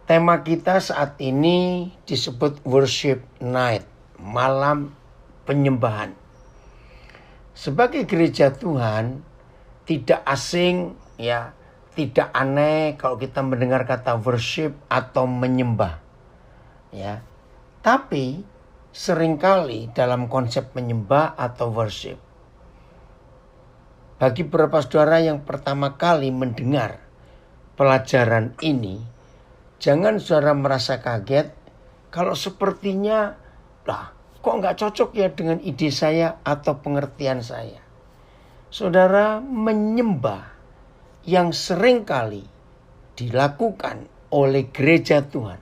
Tema kita saat ini disebut Worship Night, malam penyembahan. Sebagai gereja Tuhan, tidak asing ya, tidak aneh kalau kita mendengar kata worship atau menyembah. Ya. Tapi seringkali dalam konsep menyembah atau worship, bagi beberapa saudara yang pertama kali mendengar pelajaran ini, jangan saudara merasa kaget kalau sepertinya, kok nggak cocok ya dengan ide saya atau pengertian saya. Saudara, menyembah yang seringkali dilakukan oleh gereja Tuhan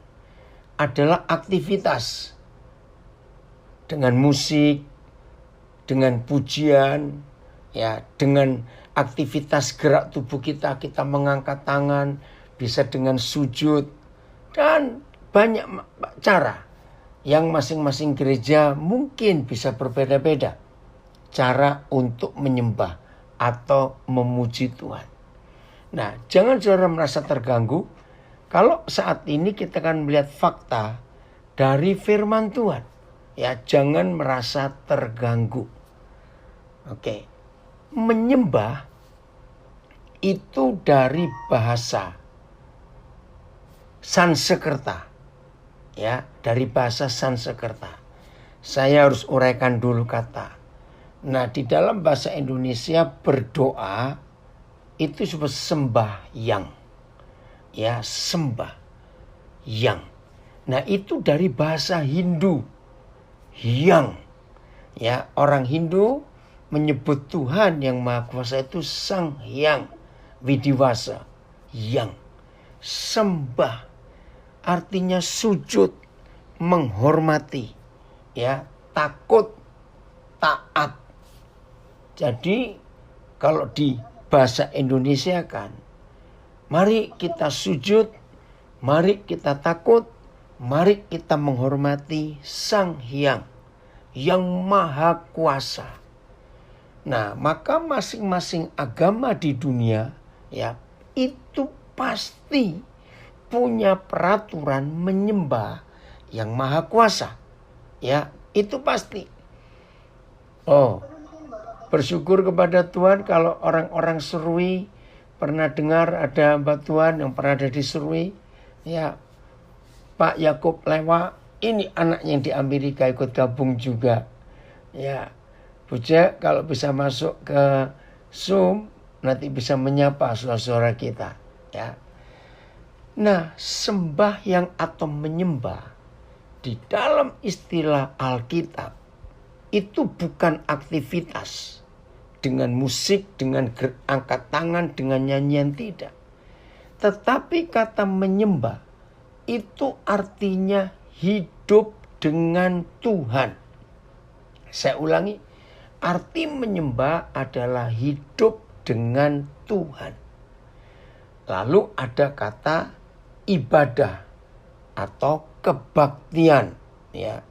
adalah aktivitas dengan musik, dengan pujian, ya, dengan aktivitas gerak tubuh kita mengangkat tangan, bisa dengan sujud, dan banyak cara yang masing-masing gereja mungkin bisa berbeda-beda cara untuk menyembah atau memuji Tuhan. Nah, jangan saudara merasa terganggu kalau saat ini kita akan melihat fakta dari firman Tuhan. Ya, jangan merasa terganggu. Oke. Menyembah itu dari bahasa Sanskerta. Ya, dari bahasa Sanskerta. Saya harus uraikan dulu kata. Nah, di dalam bahasa Indonesia berdoa itu disebut sembahyang. Ya, sembahyang. Nah, itu dari bahasa Hindu. Hyang. Ya, orang Hindu menyebut Tuhan yang Maha Kuasa itu Sang Hyang Widiwasa. Yang sembah artinya sujud, menghormati, ya, takut, taat. Jadi kalau di bahasa Indonesia kan, mari kita sujud, mari kita takut, mari kita menghormati Sang Hyang yang Maha Kuasa. Nah, maka masing-masing agama di dunia ya itu pasti punya peraturan menyembah yang Maha Kuasa. Ya, itu pasti. Bersyukur kepada Tuhan kalau orang-orang Serui, pernah dengar ada hamba Tuhan yang pernah ada di Serui, ya, Pak Yakub Lewa, ini anaknya yang di Amerika ikut gabung juga. Ya, Puja kalau bisa masuk ke Zoom nanti bisa menyapa saudara-saudara kita, ya. Nah, sembahyang atau menyembah di dalam istilah Alkitab itu bukan aktivitas dengan musik, dengan angkat tangan, dengan nyanyian, tidak. Tetapi kata menyembah itu artinya hidup dengan Tuhan. Saya ulangi, arti menyembah adalah hidup dengan Tuhan. Lalu ada kata ibadah atau kebaktian, ya.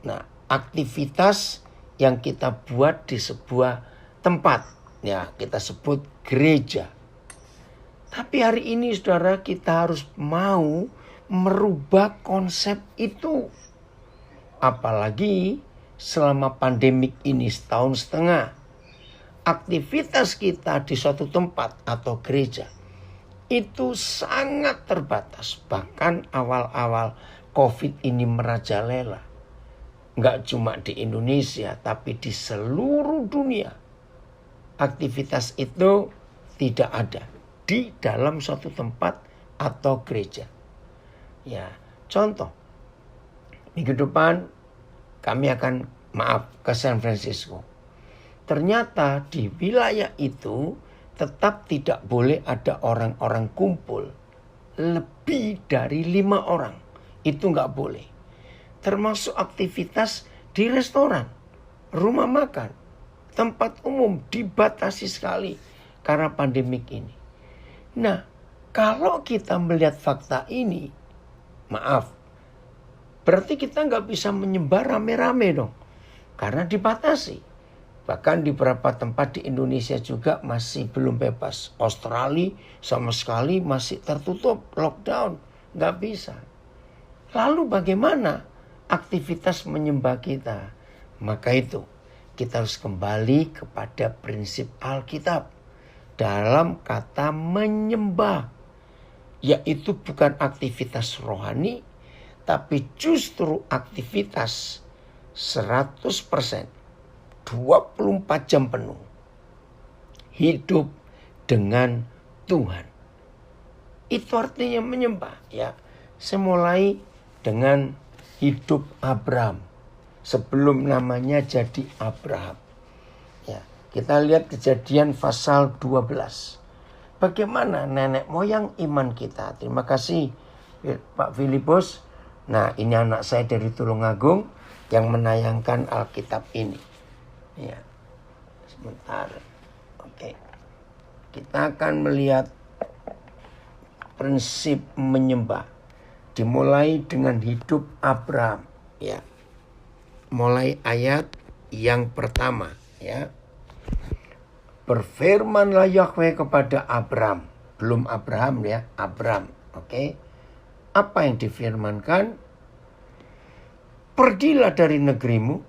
Nah, aktivitas yang kita buat di sebuah tempat, ya, kita sebut gereja. Tapi hari ini saudara, kita harus mau merubah konsep itu. Apalagi selama pandemik ini setahun setengah, aktivitas kita di suatu tempat atau gereja itu sangat terbatas. Bahkan awal-awal COVID ini merajalela. Nggak cuma di Indonesia, tapi di seluruh dunia. Aktivitas itu tidak ada di dalam suatu tempat atau gereja. Ya, contoh. Minggu depan kami akan ke San Francisco. Ternyata di wilayah itu tetap tidak boleh ada orang-orang kumpul lebih dari 5 orang. Itu nggak boleh. Termasuk aktivitas di restoran, rumah makan, tempat umum dibatasi sekali karena pandemik ini. Nah, kalau kita melihat fakta ini, berarti kita nggak bisa menyembah rame-rame dong, karena dibatasi. Bahkan di beberapa tempat di Indonesia juga masih belum bebas. Australia sama sekali masih tertutup, lockdown. Nggak bisa. Lalu bagaimana aktivitas menyembah kita? Maka itu kita harus kembali kepada prinsip Alkitab dalam kata menyembah, yaitu bukan aktivitas rohani, tapi justru aktivitas 100%, 24 jam penuh hidup dengan Tuhan. Itu artinya menyembah, ya. Saya mulai dengan hidup Abraham sebelum namanya jadi Abraham. Ya, kita lihat Kejadian pasal 12. Bagaimana nenek moyang iman kita. Terima kasih Pak Filipus. Nah, ini anak saya dari Tulungagung yang menayangkan Alkitab ini. Ya. Sebentar. Oke. Kita akan melihat prinsip menyembah. Dimulai dengan hidup Abraham, ya. Mulai ayat yang pertama, ya. Berfirmanlah Yahweh kepada Abraham. Belum Abraham, ya, Abraham. Oke. Apa yang difirmankan? Pergilah dari negerimu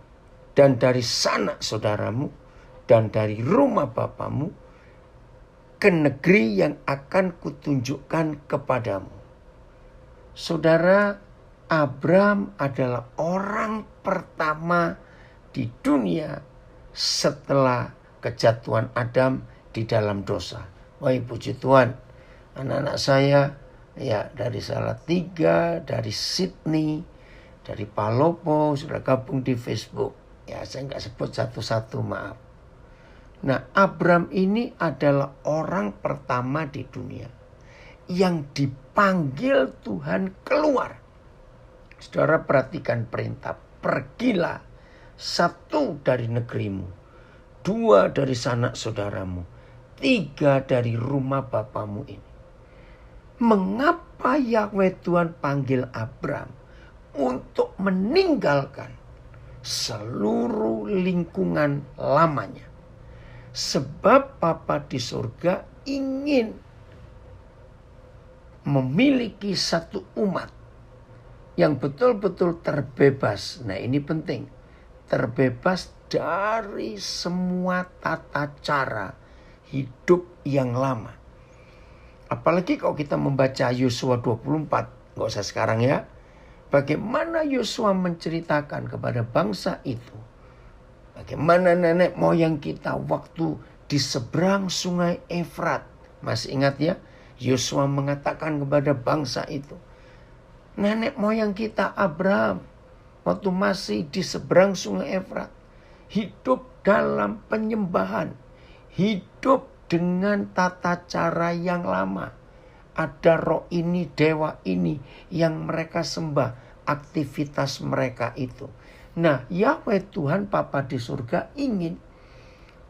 dan dari sanak saudaramu dan dari rumah bapamu ke negeri yang akan kutunjukkan kepadamu. Saudara, Abraham adalah orang pertama di dunia setelah kejatuhan Adam di dalam dosa. Wah, puji Tuhan. Anak-anak saya, ya, dari Salatiga, dari Sydney, dari Palopo, sudah gabung di Facebook. Ya, saya nggak sebut satu-satu, maaf. Nah, Abraham ini adalah orang pertama di dunia yang dipanggil Tuhan keluar. Saudara perhatikan perintah, pergilah, 1 dari negerimu, 2 dari sanak saudaramu, 3 dari rumah bapamu ini. Mengapa Yahweh Tuhan panggil Abraham untuk meninggalkan seluruh lingkungan lamanya? Sebab Bapa di surga ingin memiliki satu umat yang betul-betul terbebas. Nah, ini penting. Terbebas dari semua tata cara hidup yang lama. Apalagi kalau kita membaca Yosua 24. Nggak usah sekarang, ya. Bagaimana Yosua menceritakan kepada bangsa itu. Bagaimana nenek moyang kita waktu di seberang sungai Efrat. Masih ingat, ya? Yosua mengatakan kepada bangsa itu. Nenek moyang kita Abraham waktu masih di seberang sungai Efrat. Hidup dalam penyembahan. Hidup dengan tata cara yang lama. Ada roh ini, dewa ini yang mereka sembah. Aktivitas mereka itu. Nah, Yahweh Tuhan Bapa di surga ingin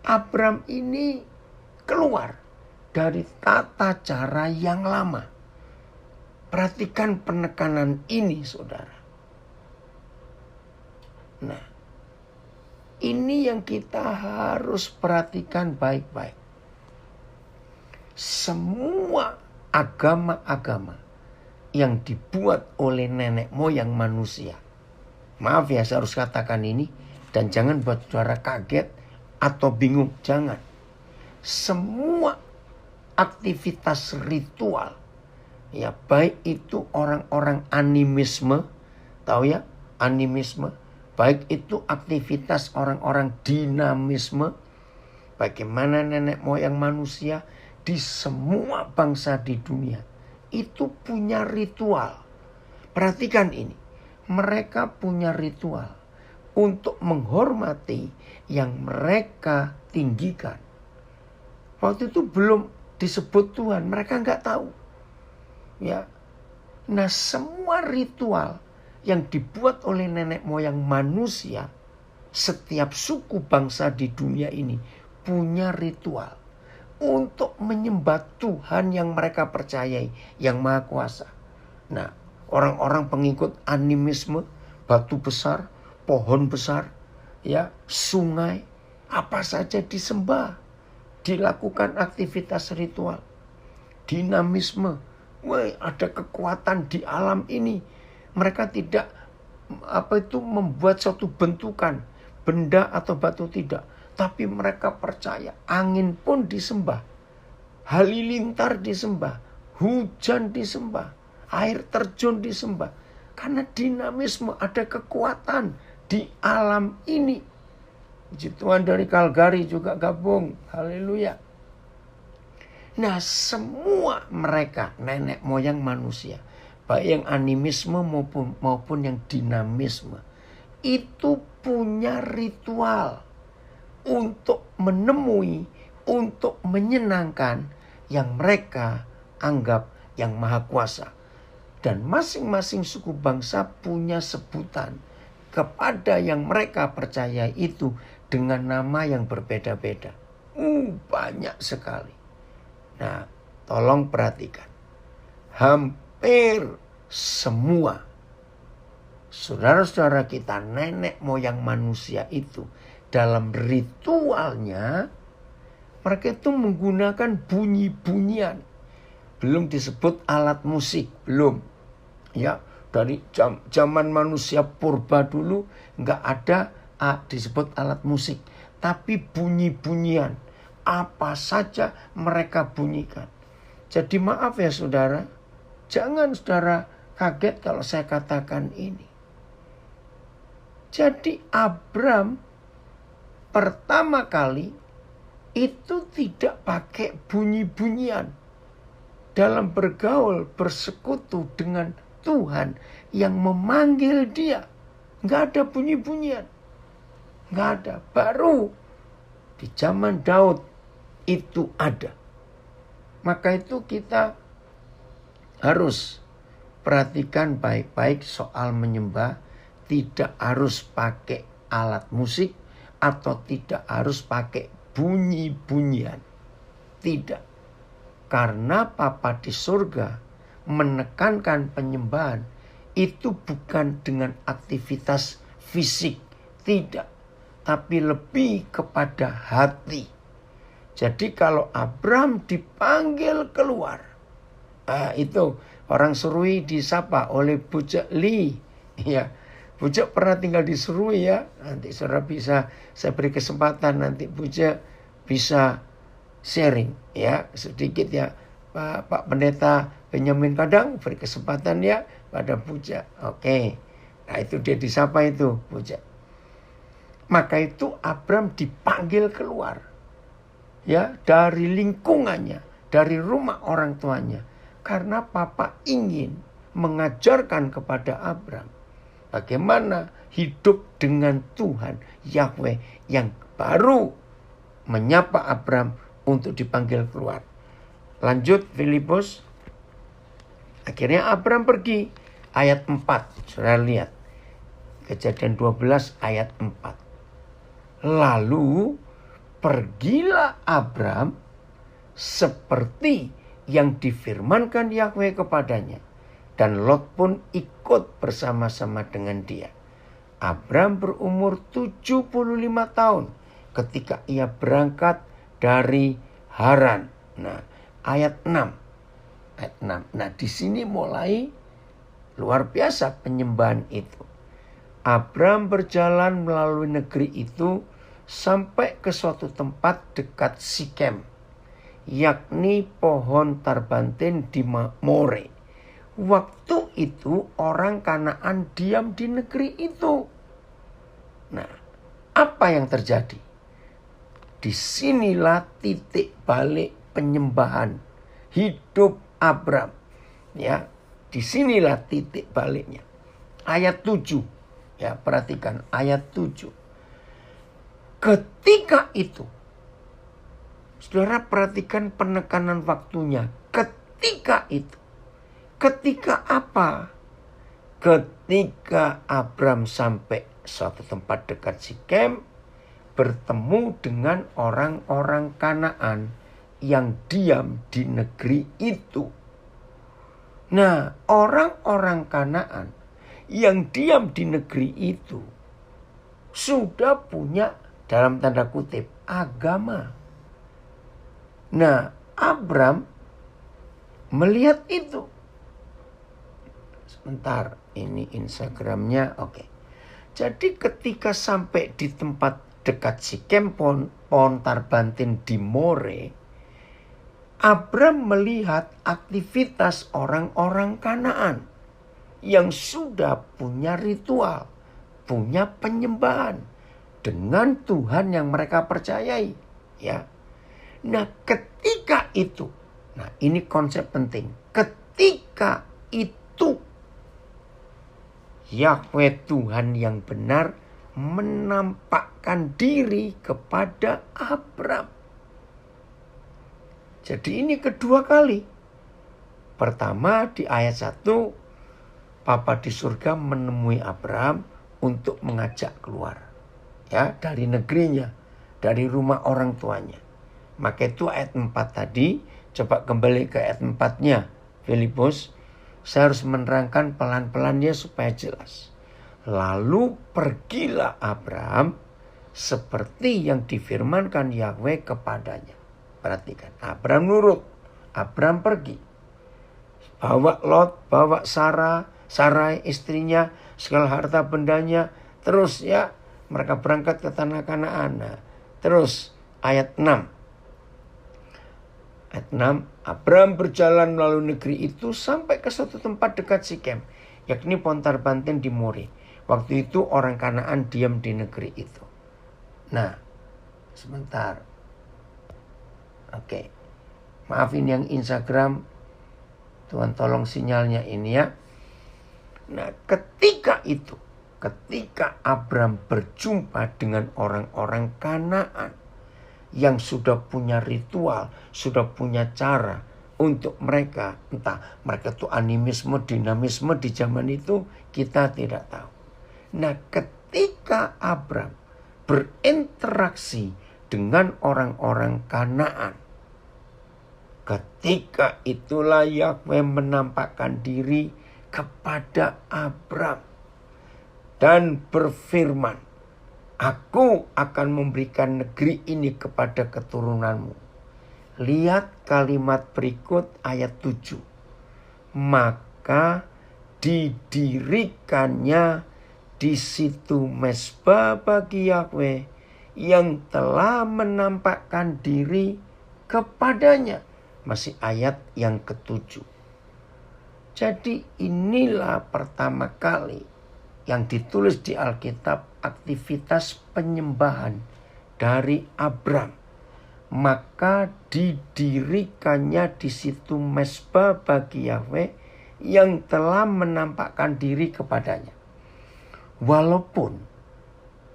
Abraham ini keluar dari tata cara yang lama. Perhatikan penekanan ini, saudara. Nah, ini yang kita harus perhatikan baik-baik. Semua agama-agama yang dibuat oleh nenek moyang manusia. Maaf ya, saya harus katakan ini. Dan jangan buat saudara kaget atau bingung. Jangan. Semua aktivitas ritual. Ya, baik itu orang-orang animisme. Tahu ya, animisme. Baik itu aktivitas orang-orang dinamisme. Bagaimana nenek moyang manusia di semua bangsa di dunia. Itu punya ritual. Perhatikan ini. Mereka punya ritual untuk menghormati yang mereka tinggikan. Waktu itu belum disebut Tuhan, mereka nggak tahu. Ya, nah semua ritual yang dibuat oleh nenek moyang manusia, setiap suku bangsa di dunia ini punya ritual untuk menyembah Tuhan yang mereka percayai, yang Maha Kuasa. Nah, orang-orang pengikut animisme, batu besar, pohon besar, ya, sungai, apa saja disembah, dilakukan aktivitas ritual. Dinamisme, wah, ada kekuatan di alam ini. Mereka tidak membuat suatu bentukan, benda atau batu, tidak. Tapi mereka percaya angin pun disembah, halilintar disembah, hujan disembah, air terjun disembah. Karena dinamisme, ada kekuatan di alam ini. Puji Tuhan, dari Calgary juga gabung. Haleluya. Nah, semua mereka nenek moyang manusia, baik yang animisme maupun yang dinamisme, itu punya ritual untuk menemui, untuk menyenangkan yang mereka anggap yang maha kuasa. Dan masing-masing suku bangsa punya sebutan kepada yang mereka percaya itu dengan nama yang berbeda-beda. Banyak sekali. Nah, tolong perhatikan. Hampir semua saudara-saudara kita, nenek moyang manusia itu, dalam ritualnya mereka itu menggunakan bunyi-bunyian. Belum disebut alat musik, belum. Ya, dari zaman manusia purba dulu nggak ada disebut alat musik, tapi bunyi-bunyian apa saja mereka bunyikan. Jadi maaf ya saudara, jangan saudara kaget kalau saya katakan ini. Jadi Abram pertama kali itu tidak pakai bunyi-bunyian dalam bergaul, bersekutu dengan Tuhan yang memanggil dia. Nggak ada bunyi-bunyian. Nggak ada. Baru di zaman Daud itu ada. Maka itu kita harus perhatikan baik-baik soal menyembah. Tidak harus pakai alat musik atau tidak harus pakai bunyi-bunyian. Tidak. Karena Bapa di surga menekankan penyembahan itu bukan dengan aktivitas fisik, tidak, tapi lebih kepada hati. Jadi kalau Abram dipanggil keluar, itu orang Serui disapa oleh Bujak Li. Ya, Bujak pernah tinggal di Serui ya. Nanti saudara bisa, saya beri kesempatan nanti Bujak bisa sharing ya sedikit ya. Pak Pendeta Benyamin Kadang beri kesempatan ya pada Bujak. Oke. Nah itu dia disapa itu Bujak. Maka itu Abram dipanggil keluar ya dari lingkungannya, dari rumah orang tuanya, karena Papa ingin mengajarkan kepada Abram bagaimana hidup dengan Tuhan Yahweh yang baru menyapa Abram untuk dipanggil keluar. Lanjut Filipus. Akhirnya Abram pergi. Ayat 4. Saudara lihat. Kejadian 12 ayat 4. Lalu pergilah Abram seperti yang difirmankan Yahweh kepadanya. Dan Lot pun ikut bersama-sama dengan dia. Abram berumur 75 tahun ketika ia berangkat dari Haran. Nah, ayat 6. Ayat 6. Nah, di sini mulai luar biasa penyembahan itu. Abram berjalan melalui negeri itu sampai ke suatu tempat dekat Sikem, yakni pohon tarbantin di More. Waktu itu orang Kanaan diam di negeri itu. Nah, apa yang terjadi? Disinilah titik balik penyembahan hidup Abram. Ya, disinilah titik baliknya. Ayat 7. Ya, perhatikan ayat 7. Ketika itu, saudara perhatikan penekanan waktunya. Ketika itu. Ketika apa? Ketika Abram sampai suatu tempat dekat Sikem, bertemu dengan orang-orang Kanaan yang diam di negeri itu. Nah, orang-orang Kanaan yang diam di negeri itu sudah punya, dalam tanda kutip, agama. Nah, Abram melihat itu. Sebentar, ini Instagramnya. Oke. Jadi ketika sampai di tempat dekat Sikem, pohon tarbantin di More, Abram melihat aktivitas orang-orang Kanaan yang sudah punya ritual, punya penyembahan dengan Tuhan yang mereka percayai, ya. Nah, ketika itu, nah ini konsep penting. Ketika itu Yahweh Tuhan yang benar menampakkan diri kepada Abram. Jadi ini kedua kali. Pertama di ayat 1, Bapa di surga menemui Abram untuk mengajak keluar, ya, dari negerinya, dari rumah orang tuanya. Maka itu ayat 4 tadi. Coba kembali ke ayat 4-nya, Filipus. Saya harus menerangkan pelan-pelan ya supaya jelas. Lalu pergilah Abram seperti yang difirmankan Yahweh kepadanya. Perhatikan, Abram nurut. Abram pergi. Bawa Lot, bawa Sarai istrinya, segala harta bendanya. Terus ya, mereka berangkat ke tanah Kanaan. Nah, terus ayat 6. Ayat 6, Abram berjalan melalui negeri itu sampai ke suatu tempat dekat Sikem, yakni pohon tarbantin di More. Waktu itu orang Kanaan diam di negeri itu. Nah, sebentar. Oke. Maafin yang Instagram. Tuhan tolong sinyalnya ini ya. Nah, ketika itu, ketika Abram berjumpa dengan orang-orang Kanaan yang sudah punya ritual, sudah punya cara untuk mereka, entah mereka itu animisme, dinamisme di zaman itu, kita tidak tahu. Nah, ketika Abram berinteraksi dengan orang-orang Kanaan, ketika itulah Yahweh menampakkan diri kepada Abram dan berfirman, Aku akan memberikan negeri ini kepada keturunanmu. Lihat kalimat berikut ayat 7. Maka didirikannya di situ mezbah bagi Yahweh yang telah menampakkan diri kepadanya. Masih ayat yang ke-7. Jadi inilah pertama kali yang ditulis di Alkitab aktivitas penyembahan dari Abram. Maka didirikannya di situ mezbah bagi Yahweh yang telah menampakkan diri kepadanya. Walaupun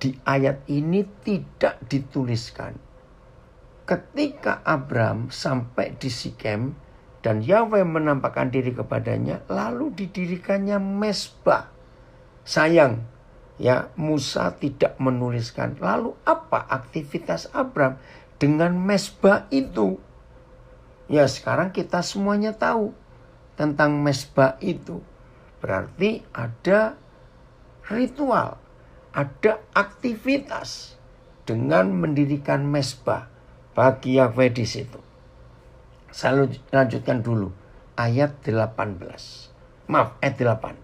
di ayat ini tidak dituliskan, ketika Abram sampai di Sikem dan Yahweh menampakkan diri kepadanya, lalu didirikannya mezbah. Sayang, ya, Musa tidak menuliskan. Lalu apa aktivitas Abram dengan mezbah itu? Ya, sekarang kita semuanya tahu tentang mezbah itu. Berarti ada ritual, ada aktivitas dengan mendirikan mezbah bagi Yahweh di situ. Saya lanjutkan dulu ayat 18. Maaf, ayat 8.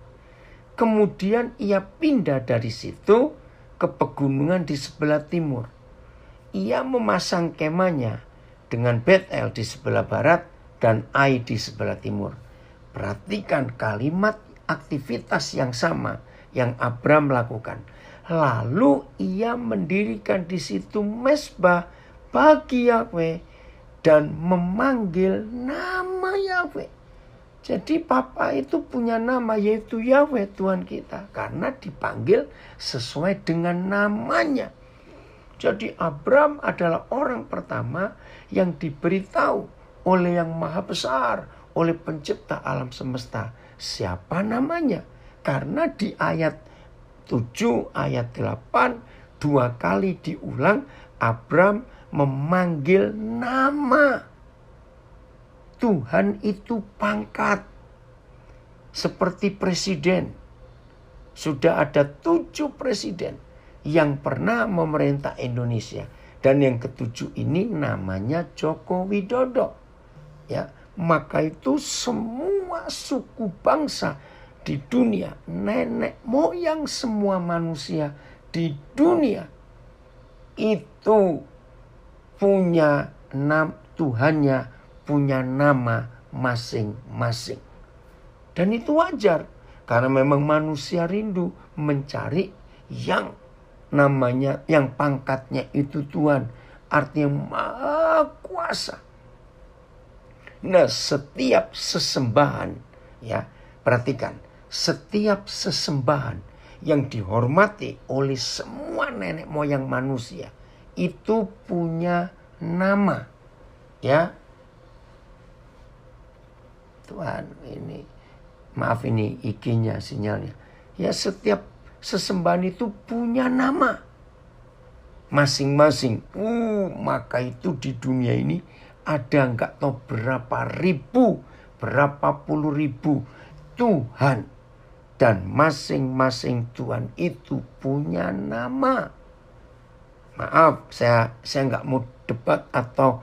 Kemudian ia pindah dari situ ke pegunungan di sebelah timur. Ia memasang kemahnya dengan Betel di sebelah barat dan Ai di sebelah timur. Perhatikan kalimat aktivitas yang sama yang Abram lakukan. Lalu ia mendirikan di situ mezbah bagi Yahweh dan memanggil nama Yahweh. Jadi Papa itu punya nama, yaitu Yahweh Tuhan kita, karena dipanggil sesuai dengan namanya. Jadi Abram adalah orang pertama yang diberitahu oleh Yang Maha Besar, oleh Pencipta alam semesta, siapa namanya. Karena di ayat 7, ayat 8, 2 kali diulang Abram memanggil nama. Tuhan itu pangkat. Seperti presiden. Sudah ada 7 presiden yang pernah memerintah Indonesia. Dan yang ke-7 ini namanya Joko Widodo. Ya, maka itu semua suku bangsa di dunia, nenek moyang semua manusia di dunia itu punya Tuhannya punya nama masing-masing. Dan itu wajar karena memang manusia rindu mencari yang namanya, yang pangkatnya itu Tuhan, artinya maha kuasa. Nah, setiap sesembahan, ya, perhatikan, setiap sesembahan yang dihormati oleh semua nenek moyang manusia itu punya nama, ya. Tuhan, ini maaf, ini IG-nya sinyalnya. Ya, setiap sesembahan itu punya nama masing-masing. Maka itu di dunia ini ada enggak tahu berapa ribu, berapa puluh ribu Tuhan. Dan masing-masing Tuhan itu punya nama. Maaf, saya enggak mau debat atau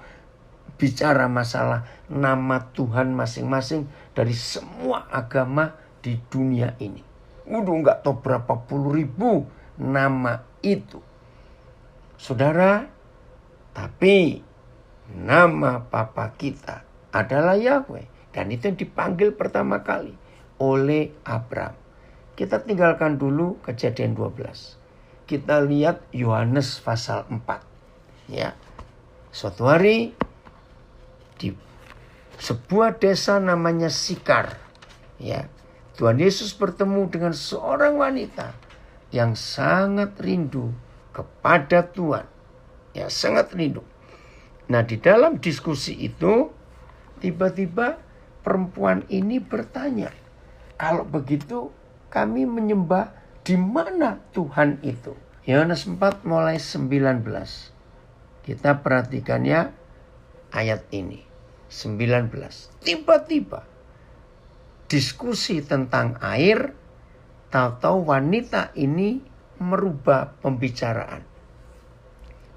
bicara masalah nama Tuhan masing-masing dari semua agama di dunia ini. Udah enggak tahu berapa puluh ribu nama itu. Saudara, tapi nama Bapa kita adalah Yahweh. Dan itu yang dipanggil pertama kali oleh Abraham. Kita tinggalkan dulu Kejadian 12. Kita lihat Yohanes pasal 4. Ya. Suatu hari di sebuah desa namanya Sikar, ya, Tuhan Yesus bertemu dengan seorang wanita yang sangat rindu kepada Tuhan. Ya, sangat rindu. Nah, di dalam diskusi itu tiba-tiba perempuan ini bertanya, kalau begitu kami menyembah di mana Tuhan itu? Yohanes 4 mulai 19. Kita perhatikan ya ayat ini. 19. Tiba-tiba diskusi tentang air, tahu-tahu wanita ini merubah pembicaraan.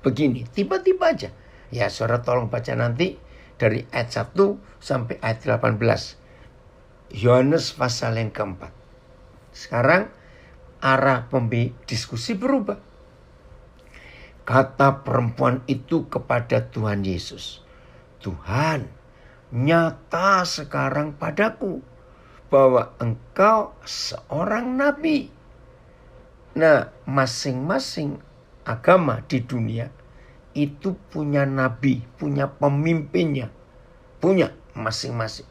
Begini, tiba-tiba aja. Ya, saudara tolong baca nanti dari ayat 1 sampai ayat 18. Yohanes pasal yang keempat. Sekarang arah diskusi berubah. Kata perempuan itu kepada Tuhan Yesus, Tuhan, nyata sekarang padaku bahwa engkau seorang nabi. Nah, masing-masing agama di dunia itu punya nabi, punya pemimpinnya, punya masing-masing.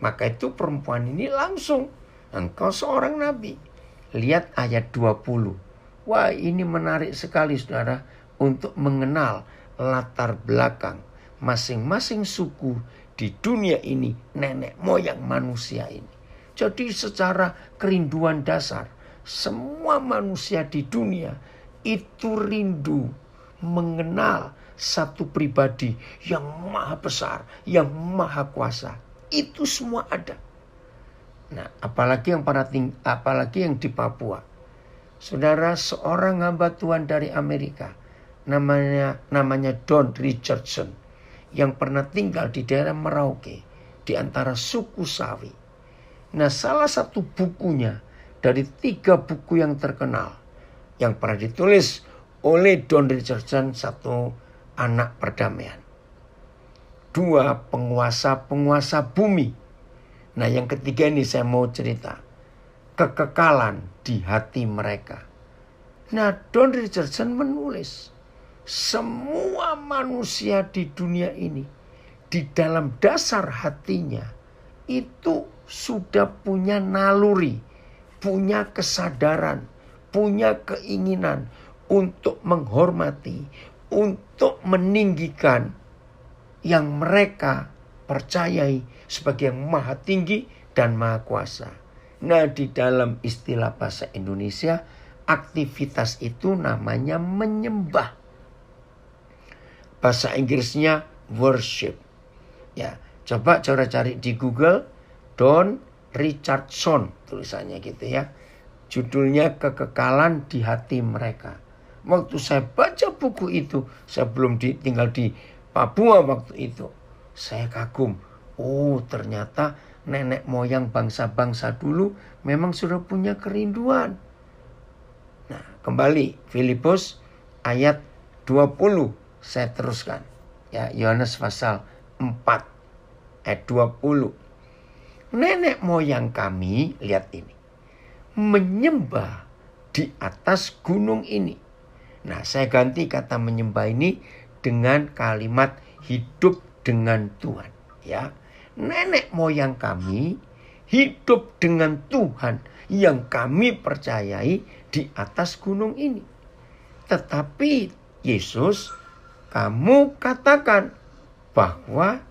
Maka itu perempuan ini langsung, engkau seorang nabi. Lihat ayat 20. Wah, ini menarik sekali saudara untuk mengenal latar belakang masing-masing suku di dunia ini, nenek moyang manusia ini. Jadi secara kerinduan dasar, semua manusia di dunia itu rindu mengenal satu pribadi yang maha besar, yang maha kuasa. Itu semua ada. Nah, apalagi yang di Papua. Saudara, seorang hamba Tuhan dari Amerika, namanya Don Richardson, yang pernah tinggal di daerah Merauke, di antara suku Sawi. Nah, salah satu bukunya dari 3 buku yang terkenal, yang pernah ditulis oleh Don Richardson, 1 Anak Perdamaian, 2 Penguasa Bumi. Nah, yang ketiga ini saya mau cerita, Kekekalan di Hati Mereka. Nah, Don Richardson menulis, semua manusia di dunia ini, di dalam dasar hatinya, itu sudah punya naluri, punya kesadaran, punya keinginan untuk menghormati, untuk meninggikan yang mereka percayai sebagai yang maha tinggi dan maha kuasa. Nah, di dalam istilah bahasa Indonesia, aktivitas itu namanya menyembah. Bahasa Inggrisnya worship. Ya, coba cari di Google, Don Richardson tulisannya gitu ya. Judulnya Kekekalan di Hati Mereka. Waktu saya baca buku itu, saya belum tinggal di Papua waktu itu, saya kagum. Oh, ternyata nenek moyang bangsa-bangsa dulu memang sudah punya kerinduan. Nah, kembali Filipus ayat 20. Saya teruskan. Ya, Yohanes pasal 4 ayat 20. Nenek moyang kami, lihat ini, menyembah di atas gunung ini. Nah, saya ganti kata menyembah ini dengan kalimat hidup dengan Tuhan. Ya, nenek moyang kami hidup dengan Tuhan yang kami percayai di atas gunung ini. Tetapi Yesus, kamu katakan bahwa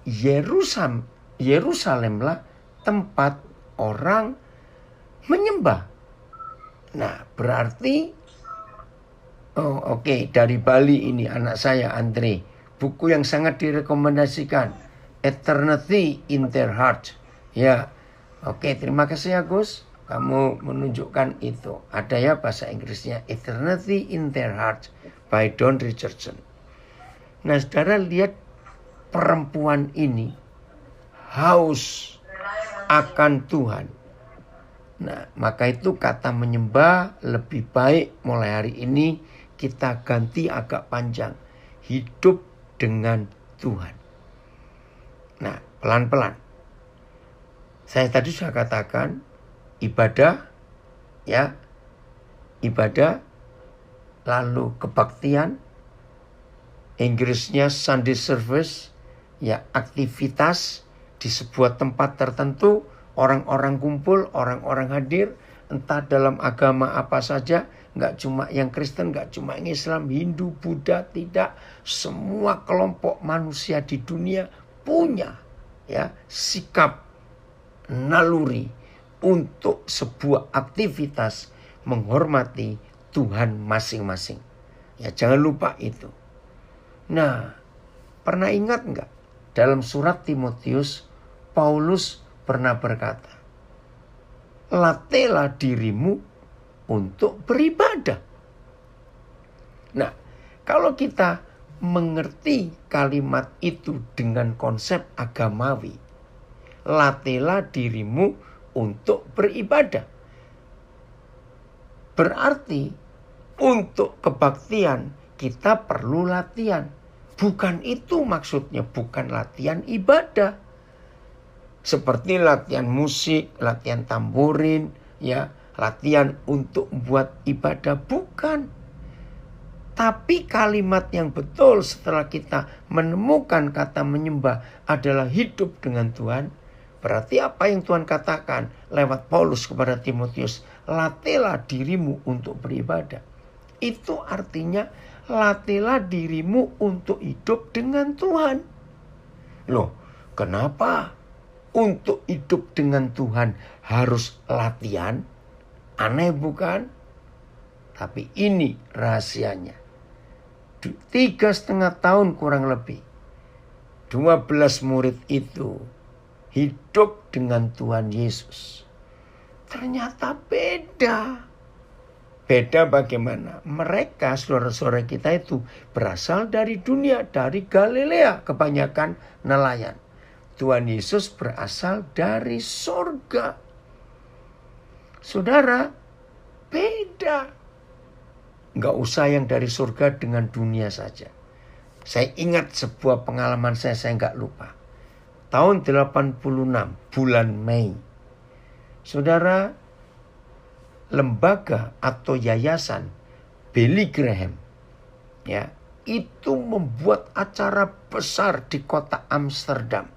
Yerusalemlah tempat orang menyembah. Nah, berarti dari Bali ini anak saya Andre, buku yang sangat direkomendasikan, Eternity in Their Heart. Ya, terima kasih Agus, kamu menunjukkan itu. Ada ya bahasa Inggrisnya, Eternity in Their Heart by Don Richardson. Nah, saudara lihat perempuan ini haus akan Tuhan. Nah, maka itu kata menyembah lebih baik mulai hari ini kita ganti agak panjang. Hidup dengan Tuhan. Nah, pelan-pelan. Saya tadi sudah katakan ibadah, ya, ibadah, lalu kebaktian, Inggrisnya Sunday service, ya, aktivitas di sebuah tempat tertentu, orang-orang kumpul, orang-orang hadir, entah dalam agama apa saja, nggak cuma yang Kristen, nggak cuma yang Islam, Hindu, Buddha, tidak. Semua kelompok manusia di dunia punya, ya, sikap naluri untuk sebuah aktivitas menghormati Tuhan masing-masing. Ya, jangan lupa itu. Nah, pernah ingat nggak dalam surat Timotius, Paulus pernah berkata, latihlah dirimu untuk beribadah. Nah, kalau kita mengerti kalimat itu dengan konsep agamawi, latihlah dirimu untuk beribadah. Berarti untuk kebaktian kita perlu latihan. Bukan itu maksudnya, bukan latihan ibadah. Seperti latihan musik, latihan tamborin, ya, latihan untuk membuat ibadah, bukan. Tapi kalimat yang betul setelah kita menemukan kata menyembah adalah hidup dengan Tuhan. Berarti apa yang Tuhan katakan lewat Paulus kepada Timotius, latihlah dirimu untuk beribadah. Itu artinya latihlah dirimu untuk hidup dengan Tuhan. Loh, kenapa untuk hidup dengan Tuhan harus latihan? Aneh bukan? Tapi ini rahasianya. 3,5 tahun kurang lebih, 12 murid itu hidup dengan Tuhan Yesus. Ternyata beda. Beda bagaimana? Mereka, saudara-saudara kita itu berasal dari dunia, dari Galilea, kebanyakan nelayan. Tuhan Yesus berasal dari sorga. Saudara, beda. Nggak usah yang dari surga dengan dunia saja. Saya ingat sebuah pengalaman saya nggak lupa. Tahun 86, bulan Mei. Saudara, lembaga atau yayasan Billy Graham, ya, itu membuat acara besar di kota Amsterdam.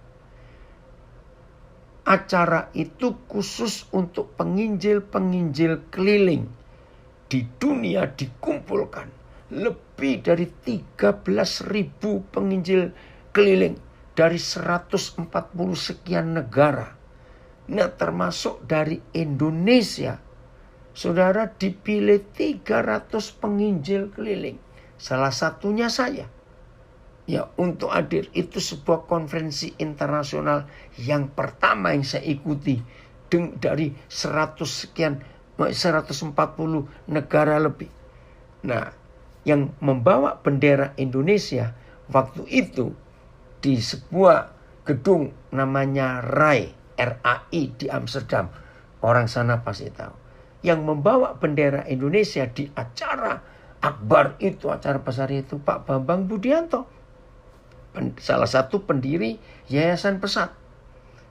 Acara itu khusus untuk penginjil-penginjil keliling. Di dunia dikumpulkan lebih dari 13.000 penginjil keliling dari 140 sekian negara. Nah, termasuk dari Indonesia. Saudara, dipilih 300 penginjil keliling. Salah satunya saya. Ya, untuk hadir. Itu sebuah konferensi internasional yang pertama yang saya ikuti. Dari 140 negara lebih. Nah, yang membawa bendera Indonesia waktu itu di sebuah gedung namanya RAI di Amsterdam. Orang sana pasti tahu. Yang membawa bendera Indonesia di acara akbar itu, acara besar itu, Pak Bambang Budianto. Salah satu pendiri Yayasan Pesat.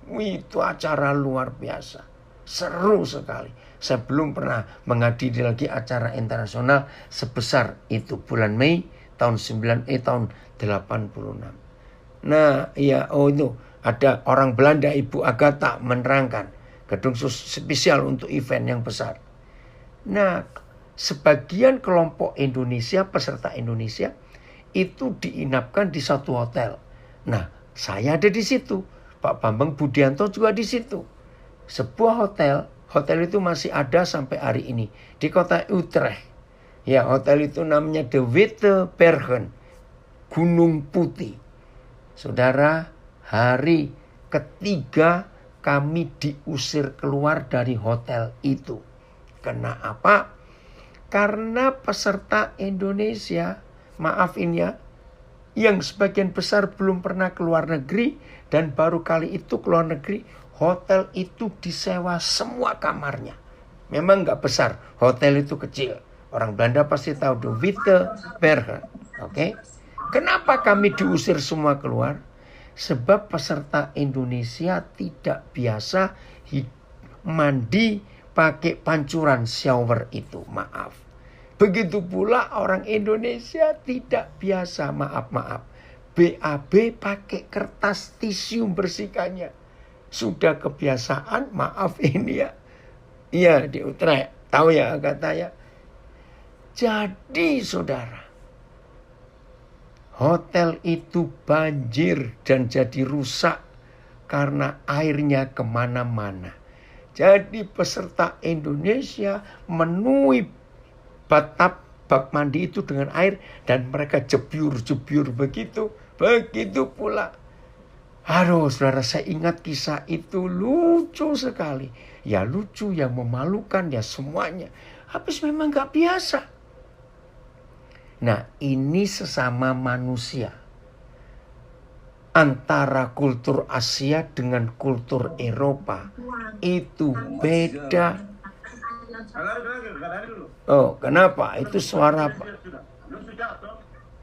Itu acara luar biasa. Seru sekali. Saya belum pernah menghadiri lagi acara internasional sebesar itu. Bulan Mei tahun 86. Nah, ya, itu ada orang Belanda, Ibu Agatha menerangkan gedung spesial untuk event yang besar. Nah, sebagian kelompok Indonesia, peserta Indonesia itu diinapkan di satu hotel. Nah, saya ada di situ. Pak Bambang Budianto juga di situ. Sebuah hotel itu masih ada sampai hari ini di kota Utrecht. Ya, hotel itu namanya The Witte Bergen, Gunung Putih. Saudara, hari ketiga kami diusir keluar dari hotel itu. Kenapa? Karena peserta Indonesia, maafin ya, yang sebagian besar belum pernah keluar negeri dan baru kali itu keluar negeri, hotel itu disewa semua kamarnya. Memang nggak besar, hotel itu kecil. Orang Belanda pasti tahu The Witte Bergen. Oke? Kenapa kami diusir semua keluar? Sebab peserta Indonesia tidak biasa mandi pakai pancuran shower itu. Maaf. Begitu pula orang Indonesia tidak biasa, maaf, BAB pakai kertas tisu bersihkannya. Sudah kebiasaan, maaf ini ya. Iya, di Utrecht. Tahu ya katanya. Jadi saudara, hotel itu banjir dan jadi rusak karena airnya kemana-mana. Jadi peserta Indonesia menuhi batap bak mandi itu dengan air dan mereka jebyur begitu. Begitu pula. Aduh saudara, saya ingat kisah itu lucu sekali. Ya lucu, yang memalukan, ya semuanya. Habis memang gak biasa. Nah, ini sesama manusia. Antara kultur Asia dengan kultur Eropa itu beda. Oh, kenapa? Itu suara apa?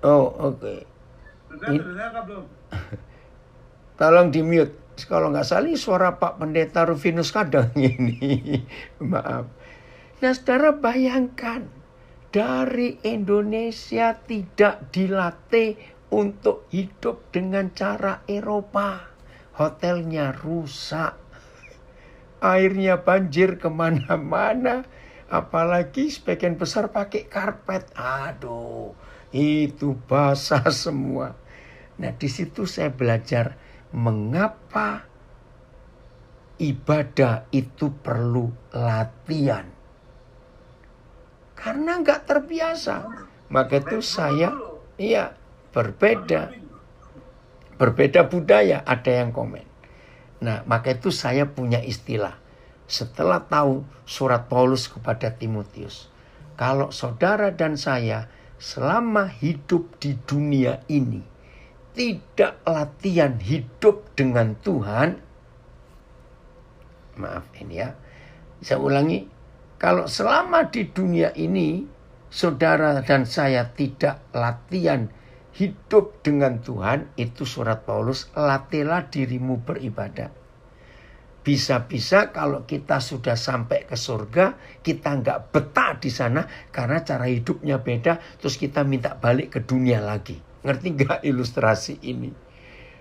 Oh, oke. Tolong di mute. Kalau nggak salah suara Pak Pendeta Rufinus Kadang ini. Maaf. Nah, saudara bayangkan. Dari Indonesia tidak dilatih untuk hidup dengan cara Eropa. Hotelnya rusak. Airnya banjir kemana-mana. Apalagi sebagian besar pakai karpet. Aduh, itu basah semua. Nah, di situ saya belajar mengapa ibadah itu perlu latihan. Karena nggak terbiasa. Maka itu saya, berbeda budaya, ada yang komen. Nah, maka itu saya punya istilah. Setelah tahu surat Paulus kepada Timotius. Kalau saudara dan saya selama hidup di dunia ini tidak latihan hidup dengan Tuhan. Maaf ini ya. Saya ulangi. Kalau selama di dunia ini saudara dan saya tidak latihan hidup dengan Tuhan, itu surat Paulus, latihlah dirimu beribadah. Bisa-bisa kalau kita sudah sampai ke surga, kita nggak betah di sana karena cara hidupnya beda, terus kita minta balik ke dunia lagi. Ngerti nggak ilustrasi ini?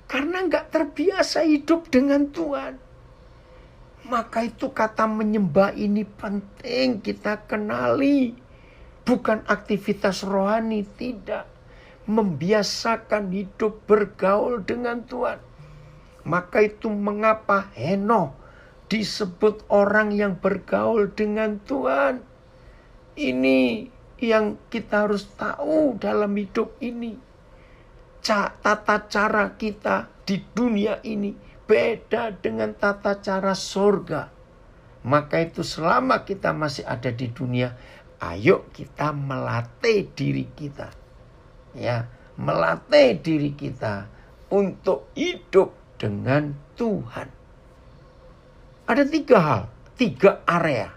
Karena nggak terbiasa hidup dengan Tuhan. Maka itu kata menyembah ini penting kita kenali. Bukan aktivitas rohani, tidak. Membiasakan hidup bergaul dengan Tuhan. Maka itu mengapa Henokh disebut orang yang bergaul dengan Tuhan. Ini yang kita harus tahu dalam hidup ini. Tata cara kita di dunia ini beda dengan tata cara surga. Maka itu selama kita masih ada di dunia, ayo kita melatih diri kita. Ya, melatih diri kita untuk hidup dengan Tuhan. Ada 3 hal, 3 area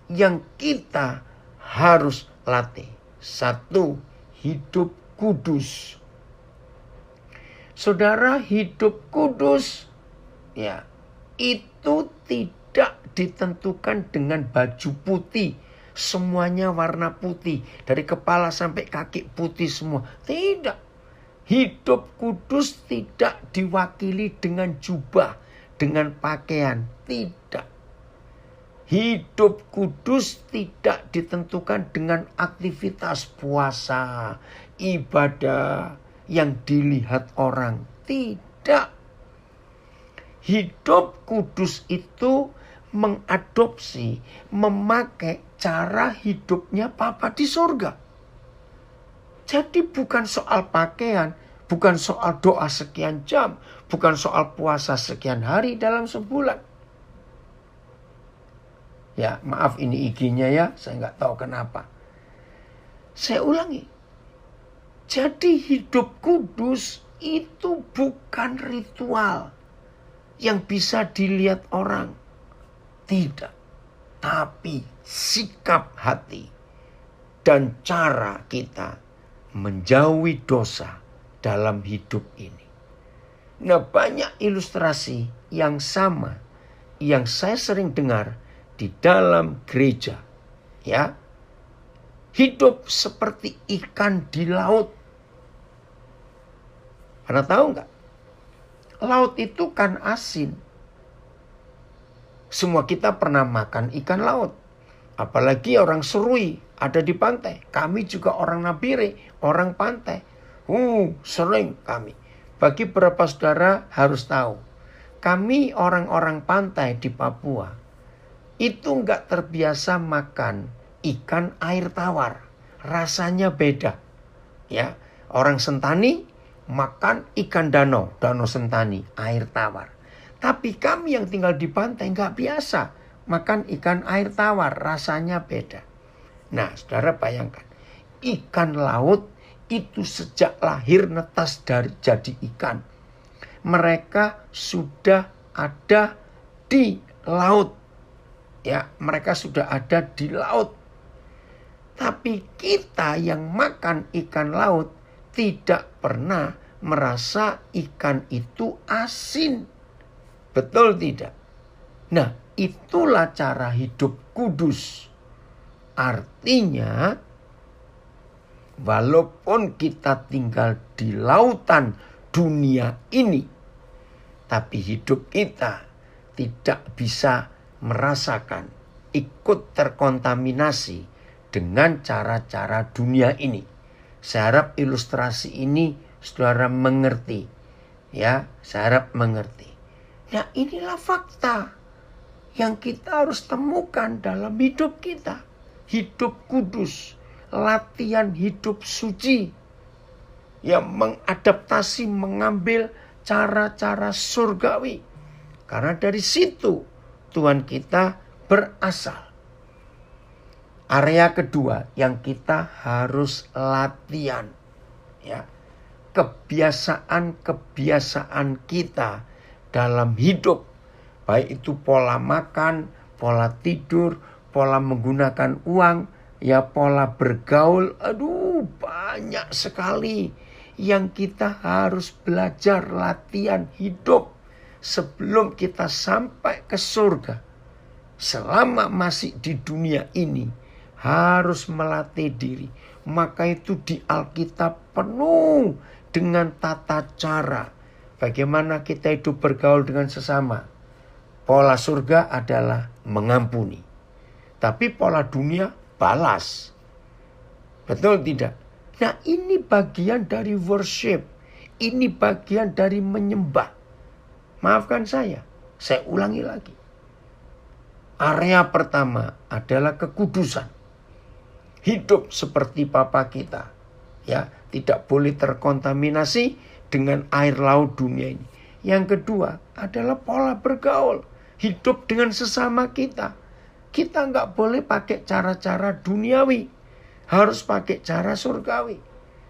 yang kita harus latih. 1, hidup kudus. Saudara, hidup kudus ya itu tidak ditentukan dengan baju putih. Semuanya warna putih. Dari kepala sampai kaki putih semua. Tidak. Hidup kudus tidak diwakili dengan jubah, dengan pakaian. Tidak. Hidup kudus tidak ditentukan dengan aktivitas puasa, ibadah yang dilihat orang. Tidak. Hidup kudus itu mengadopsi, memakai cara hidupnya Bapa di surga. Jadi bukan soal pakaian, bukan soal doa sekian jam, bukan soal puasa sekian hari dalam sebulan. Ya, maaf ini IG-nya ya, saya nggak tahu kenapa. Saya ulangi. Jadi hidup kudus itu bukan ritual yang bisa dilihat orang. Tidak. Tapi sikap hati dan cara kita menjauhi dosa dalam hidup ini. Nah, banyak ilustrasi yang sama yang saya sering dengar di dalam gereja, ya. Hidup seperti ikan di laut. Pernah tahu nggak? Laut itu kan asin. Semua kita pernah makan ikan laut. Apalagi orang Serui ada di pantai. Kami juga orang Nabire, orang pantai. Sering kami. Bagi beberapa saudara harus tahu. Kami orang-orang pantai di Papua itu nggak terbiasa makan ikan air tawar. Rasanya beda. Ya, orang Sentani makan ikan danau Sentani, air tawar. Tapi kami yang tinggal di pantai nggak biasa makan ikan air tawar, rasanya beda. Nah, saudara bayangkan, ikan laut itu sejak lahir netas dari jadi ikan. Mereka sudah ada di laut. Ya, mereka sudah ada di laut. Tapi kita yang makan ikan laut tidak pernah merasa ikan itu asin. Betul tidak? Nah, itulah cara hidup kudus. Artinya, walaupun kita tinggal di lautan dunia ini, tapi hidup kita tidak bisa merasakan, ikut terkontaminasi dengan cara-cara dunia ini. Saya harap ilustrasi ini saudara mengerti. Ya, saya harap mengerti. Nah, inilah fakta yang kita harus temukan dalam hidup kita. Hidup kudus, latihan hidup suci yang mengadaptasi, mengambil cara-cara surgawi. Karena dari situ Tuhan kita berasal. Area kedua yang kita harus latihan, ya, kebiasaan kita dalam hidup, baik itu pola makan, pola tidur, pola menggunakan uang, ya pola bergaul. Banyak sekali yang kita harus belajar latihan hidup sebelum kita sampai ke surga. Selama masih di dunia ini harus melatih diri. Maka itu di Alkitab penuh dengan tata cara bagaimana kita hidup bergaul dengan sesama. Pola surga adalah mengampuni. Tapi pola dunia balas. Betul tidak? Nah, ini bagian dari worship. Ini bagian dari menyembah. Maafkan saya ulangi lagi. Area pertama adalah kekudusan. Hidup seperti Bapa kita. Ya, tidak boleh terkontaminasi dengan air laut dunia ini. Yang kedua adalah pola bergaul. Hidup dengan sesama kita. Kita nggak boleh pakai cara-cara duniawi. Harus pakai cara surgawi.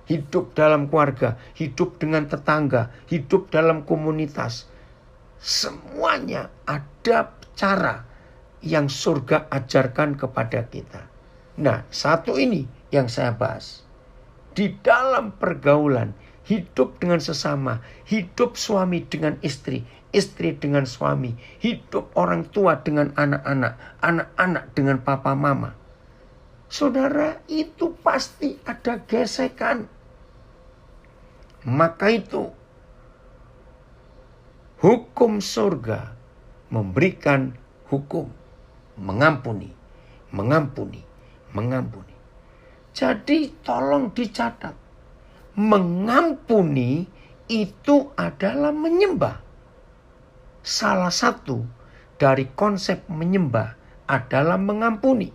Hidup dalam keluarga, hidup dengan tetangga, hidup dalam komunitas. Semuanya ada cara yang surga ajarkan kepada kita. Nah, satu ini yang saya bahas. Di dalam pergaulan, hidup dengan sesama, hidup suami dengan istri, istri dengan suami, hidup orang tua dengan anak-anak, anak-anak dengan papa mama. Saudara, itu pasti ada gesekan. Maka itu, hukum surga memberikan hukum, mengampuni, mengampuni, mengampuni. Jadi tolong dicatat, mengampuni itu adalah menyembah. Salah satu dari konsep menyembah adalah mengampuni.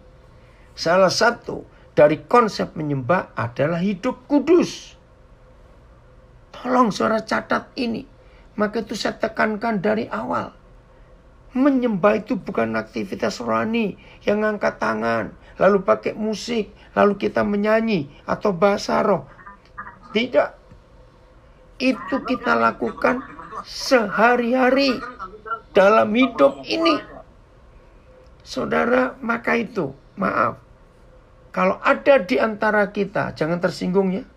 Salah satu dari konsep menyembah adalah hidup kudus. Tolong saudara catat ini. Maka itu saya tekankan dari awal. Menyembah itu bukan aktivitas rohani yang angkat tangan, lalu pakai musik, lalu kita menyanyi atau bahasa roh. Tidak. Itu kita lakukan sehari-hari dalam hidup ini. Saudara, maka itu, maaf. Kalau ada di antara kita, jangan tersinggung ya.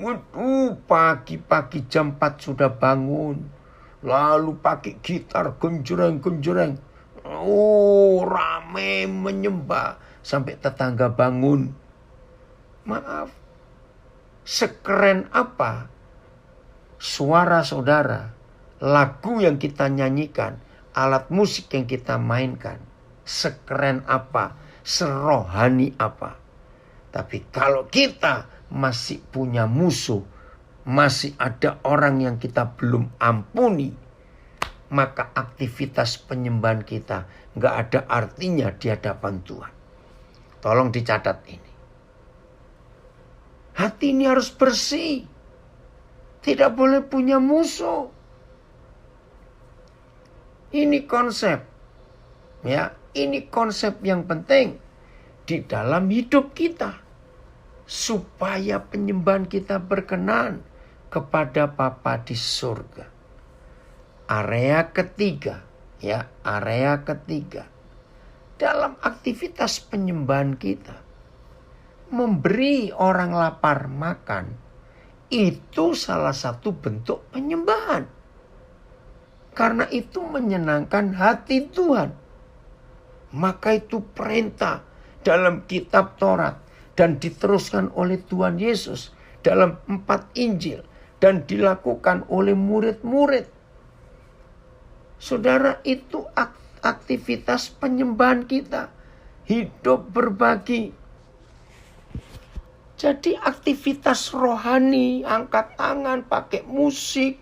Waduh, pagi-pagi jam 4 sudah bangun. Lalu pakai gitar genjreng-genjreng. Oh, rame menyembah. Sampai tetangga bangun. Maaf. Sekeren apa suara saudara, lagu yang kita nyanyikan, alat musik yang kita mainkan. Sekeren apa, serohani apa. Tapi kalau kita masih punya musuh, masih ada orang yang kita belum ampuni, maka aktivitas penyembahan kita gak ada artinya di hadapan Tuhan. Tolong dicatat ini. Hati ini harus bersih. Tidak boleh punya musuh. Ini konsep. Ya, ini konsep yang penting di dalam hidup kita. Supaya penyembahan kita berkenan kepada Bapa di surga. Area ketiga, ya, area ketiga. Dalam aktivitas penyembahan kita, memberi orang lapar makan, itu salah satu bentuk penyembahan. Karena itu menyenangkan hati Tuhan. Maka itu perintah dalam kitab Taurat. Dan diteruskan oleh Tuhan Yesus dalam 4 Injil. Dan dilakukan oleh murid-murid. Saudara, itu aktivitas penyembahan kita. Hidup berbagi. Jadi aktivitas rohani, angkat tangan, pakai musik,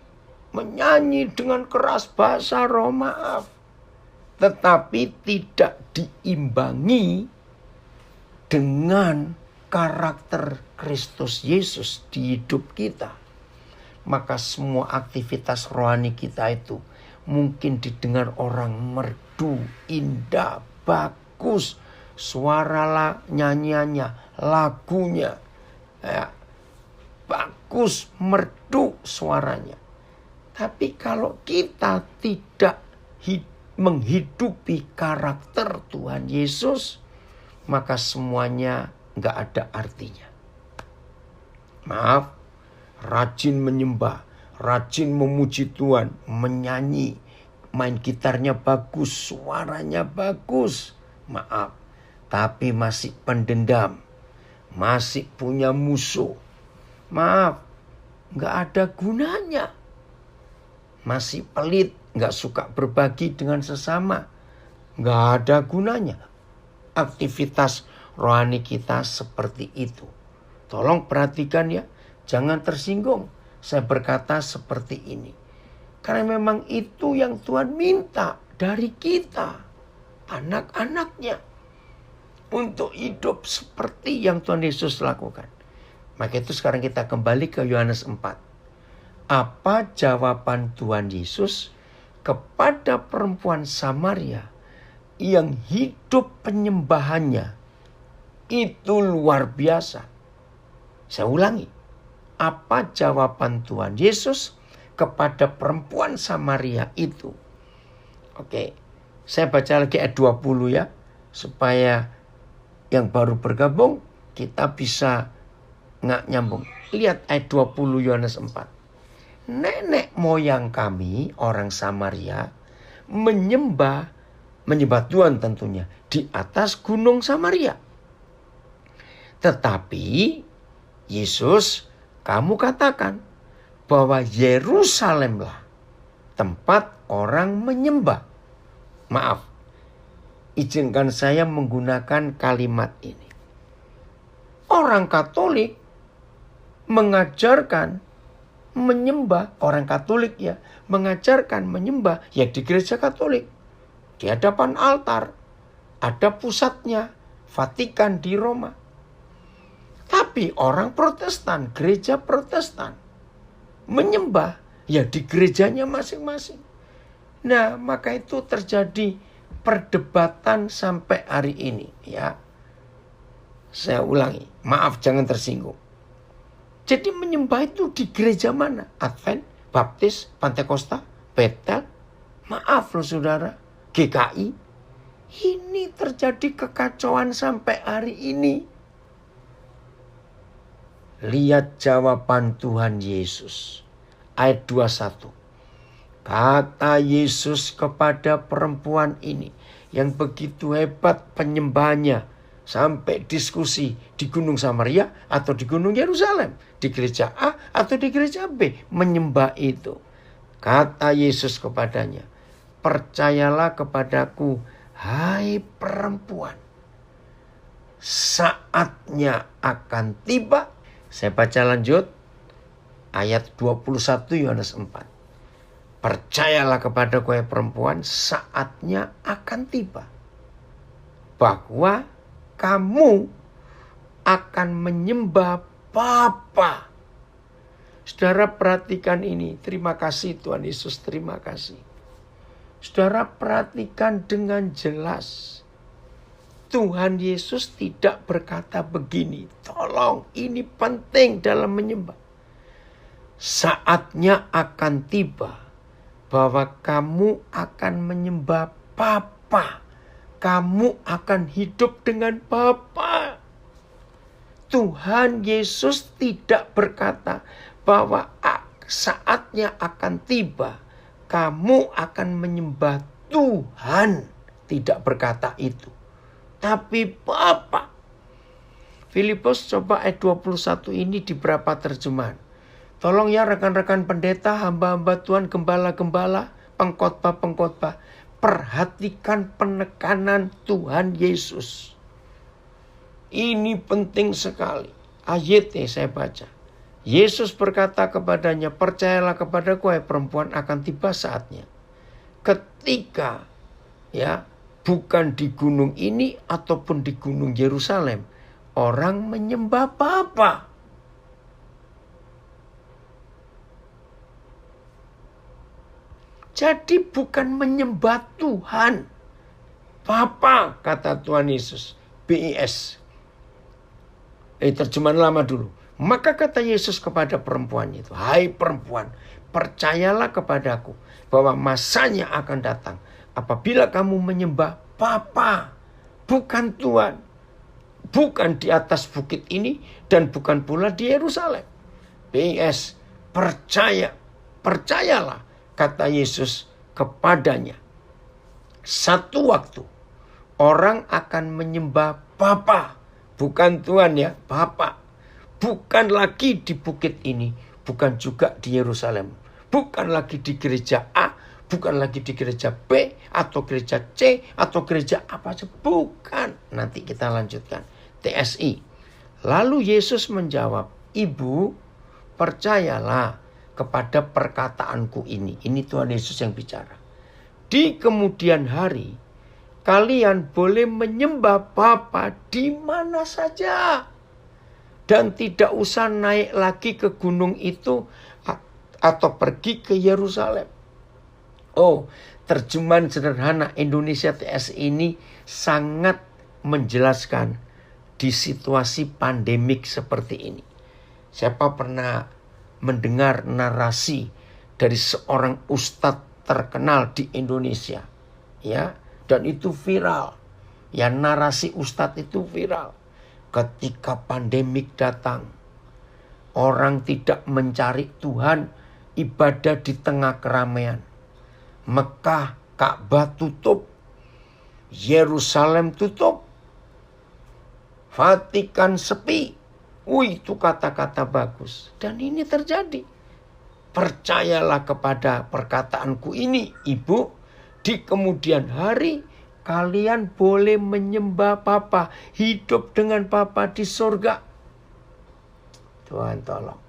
menyanyi dengan keras bahasa roh, maaf. Tetapi tidak diimbangi dengan karakter Kristus Yesus di hidup kita. Maka semua aktivitas rohani kita itu mungkin didengar orang merdu, indah, bagus. Suara nyanyiannya, lagunya. Ya, bagus, merdu suaranya. Tapi kalau kita tidak menghidupi karakter Tuhan Yesus, maka semuanya gak ada artinya. Maaf, rajin menyembah, rajin memuji Tuhan, menyanyi, main gitarnya bagus, suaranya bagus. Maaf, tapi masih pendendam, masih punya musuh. Maaf, gak ada gunanya. Masih pelit, gak suka berbagi dengan sesama. Gak ada gunanya. Aktivitas rohani kita seperti itu. Tolong perhatikan ya, jangan tersinggung. Saya berkata seperti ini. Karena memang itu yang Tuhan minta dari kita, anak-anaknya. Untuk hidup seperti yang Tuhan Yesus lakukan. Maka itu sekarang kita kembali ke Yohanes 4. Apa jawaban Tuhan Yesus kepada perempuan Samaria yang hidup penyembahannya itu luar biasa. Saya ulangi. Apa jawaban Tuhan Yesus kepada perempuan Samaria itu Oke, saya baca lagi ayat 20 ya, supaya yang baru bergabung kita bisa nggak nyambung. Lihat ayat 20 Yohanes 4. Nenek moyang kami orang Samaria menyembah Tuhan tentunya di atas gunung Samaria. Tetapi Yesus, kamu katakan bahwa Yerusalemlah tempat orang menyembah. Maaf, izinkan saya menggunakan kalimat ini. Orang Katolik mengajarkan menyembah, orang Katolik ya, mengajarkan menyembah ya di gereja Katolik. Di hadapan altar, ada pusatnya, Vatikan di Roma. Tapi orang Protestan, gereja Protestan, menyembah ya di gerejanya masing-masing. Nah, maka itu terjadi perdebatan sampai hari ini ya. Saya ulangi, maaf jangan tersinggung. Jadi menyembah itu di gereja mana? Advent, Baptis, Pantekosta, Betel? Maaf loh saudara, GKI. Ini terjadi kekacauan sampai hari ini. Lihat jawaban Tuhan Yesus. Ayat 21. Kata Yesus kepada perempuan ini yang begitu hebat penyembahnya, sampai diskusi di Gunung Samaria atau di Gunung Yerusalem, di gereja A atau di gereja B, menyembah itu. Kata Yesus kepadanya, percayalah kepadaku, hai perempuan, saatnya akan tiba. Saya baca lanjut ayat 21 Yohanes 4. Percayalah kepadaku, hai perempuan, saatnya akan tiba bahwa kamu akan menyembah Bapa. Saudara perhatikan ini. Terima kasih Tuhan Yesus, terima kasih. Saudara perhatikan dengan jelas. Tuhan Yesus tidak berkata begini. Tolong, ini penting dalam menyembah. Saatnya akan tiba bahwa kamu akan menyembah Bapa. Kamu akan hidup dengan Bapa. Tuhan Yesus tidak berkata bahwa saatnya akan tiba kamu akan menyembah Tuhan. Tidak berkata itu. Tapi Bapa. Filipus coba ayat 21 ini di beberapa terjemahan. Tolong ya rekan-rekan pendeta, hamba-hamba Tuhan, gembala-gembala, pengkhotbah-pengkhotbah. Perhatikan penekanan Tuhan Yesus. Ini penting sekali. Ayatnya saya baca. Yesus berkata kepadanya, percayalah kepadaku, hai perempuan, akan tiba saatnya. Ketika ya, bukan di gunung ini ataupun di gunung Yerusalem, orang menyembah Bapa. Jadi bukan menyembah Tuhan. Bapa, kata Tuhan Yesus. BIS. Terjemahan lama dulu. Maka kata Yesus kepada perempuan itu, hai perempuan, percayalah kepadaku bahwa masanya akan datang apabila kamu menyembah Bapa, bukan Tuhan. Bukan di atas bukit ini dan bukan pula di Yerusalem. BIS, percayalah, kata Yesus kepadanya. Satu waktu orang akan menyembah Bapa, bukan Tuhan ya, Bapa. Bukan lagi di bukit ini, bukan juga di Yerusalem. Bukan lagi di gereja A, bukan lagi di gereja B, atau gereja C, atau gereja apa saja. Bukan. Nanti kita lanjutkan. TSI. Lalu Yesus menjawab, Ibu, percayalah kepada perkataanku ini. Ini Tuhan Yesus yang bicara. Di kemudian hari, kalian boleh menyembah Bapa di mana saja. Dan tidak usah naik lagi ke gunung itu atau pergi ke Yerusalem. Oh, terjemahan sederhana Indonesia TS ini sangat menjelaskan di situasi pandemik seperti ini. Siapa pernah mendengar narasi dari seorang ustadz terkenal di Indonesia? Ya, dan itu viral. Ya, narasi Ustadz itu viral. Ketika pandemik datang, orang tidak mencari Tuhan, ibadah di tengah keramaian. Mekah, Ka'bah tutup, Yerusalem tutup, Vatikan sepi. Itu kata-kata bagus. Dan ini terjadi. Percayalah kepada perkataanku ini, Ibu. Di kemudian hari kalian boleh menyembah Bapa, hidup dengan Bapa di surga. Tuhan tolong.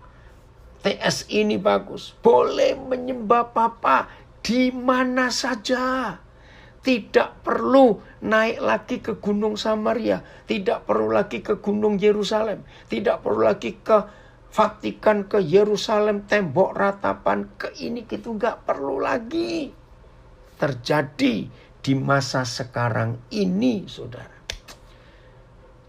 TS ini bagus. Boleh menyembah Bapa di mana saja. Tidak perlu naik lagi ke Gunung Samaria. Tidak perlu lagi ke Gunung Yerusalem. Tidak perlu lagi ke Vatikan, ke Yerusalem, tembok ratapan, ke ini gitu. Nggak perlu lagi. Terjadi di masa sekarang ini, saudara.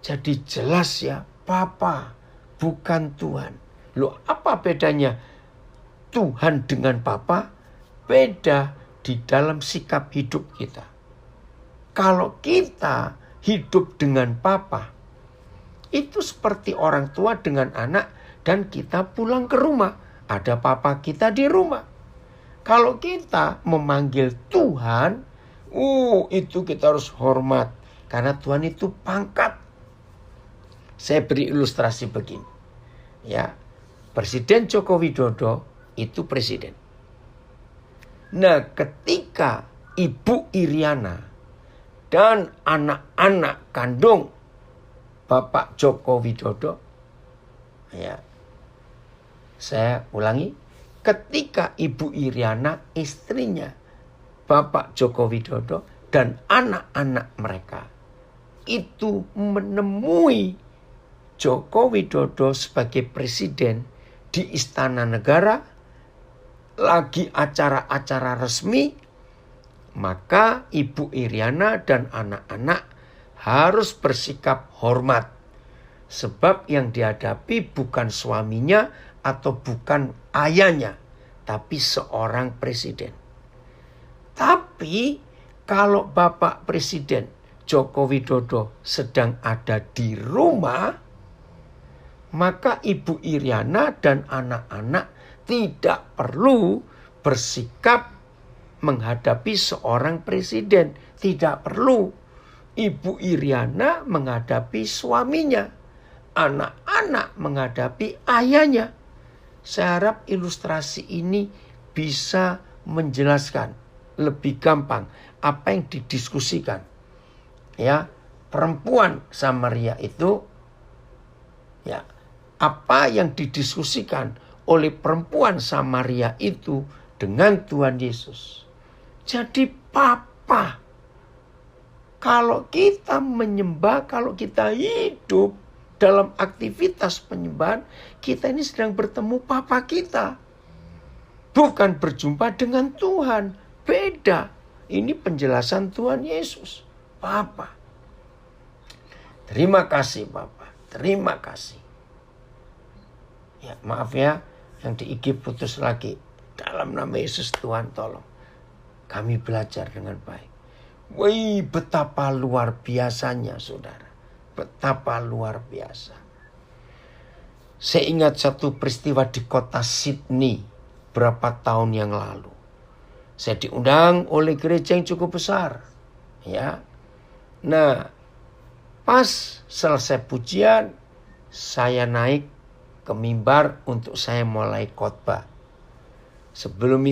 Jadi jelas ya, Bapa bukan Tuhan. Loh, apa bedanya Tuhan dengan Bapa? Beda di dalam sikap hidup kita. Kalau kita hidup dengan Bapa, itu seperti orang tua dengan anak dan kita pulang ke rumah. Ada Papa kita di rumah. Kalau kita memanggil Tuhan, itu kita harus hormat. Karena Tuhan itu pangkat. Saya beri ilustrasi begini. Ya, Presiden Joko Widodo itu presiden. Nah, ketika Ibu Iriana dan anak-anak kandung Bapak Joko Widodo, ya, saya ulangi, ketika Ibu Iriana, istrinya Bapak Joko Widodo dan anak-anak mereka itu menemui Joko Widodo sebagai presiden di Istana Negara, lagi acara-acara resmi, maka Ibu Iriana dan anak-anak harus bersikap hormat. Sebab yang dihadapi bukan suaminya atau bukan ayahnya, tapi seorang presiden. Tapi kalau Bapak Presiden Joko Widodo sedang ada di rumah, maka Ibu Iriana dan anak-anak tidak perlu bersikap menghadapi seorang presiden. Tidak perlu. Ibu Iriana menghadapi suaminya. Anak-anak menghadapi ayahnya. Saya harap ilustrasi ini bisa menjelaskan lebih gampang apa yang didiskusikan. Ya, perempuan Samaria itu, ya, apa yang didiskusikan oleh perempuan Samaria itu dengan Tuhan Yesus. Jadi Papa, kalau kita menyembah, kalau kita hidup dalam aktivitas penyembahan, kita ini sedang bertemu Papa kita. Bukan berjumpa dengan Tuhan. Beda. Ini penjelasan Tuhan Yesus. Papa. Terima kasih Papa. Terima kasih. Ya, maaf ya. Yang di IG putus lagi. Dalam nama Yesus Tuhan tolong. Kami belajar dengan baik. Wih, betapa luar biasanya saudara. Betapa luar biasa. Saya ingat satu peristiwa di kota Sydney. Berapa tahun yang lalu. Saya diundang oleh gereja yang cukup besar. Ya. Nah, pas selesai pujian, saya naik ke mimbar untuk saya mulai khotbah. Sebelum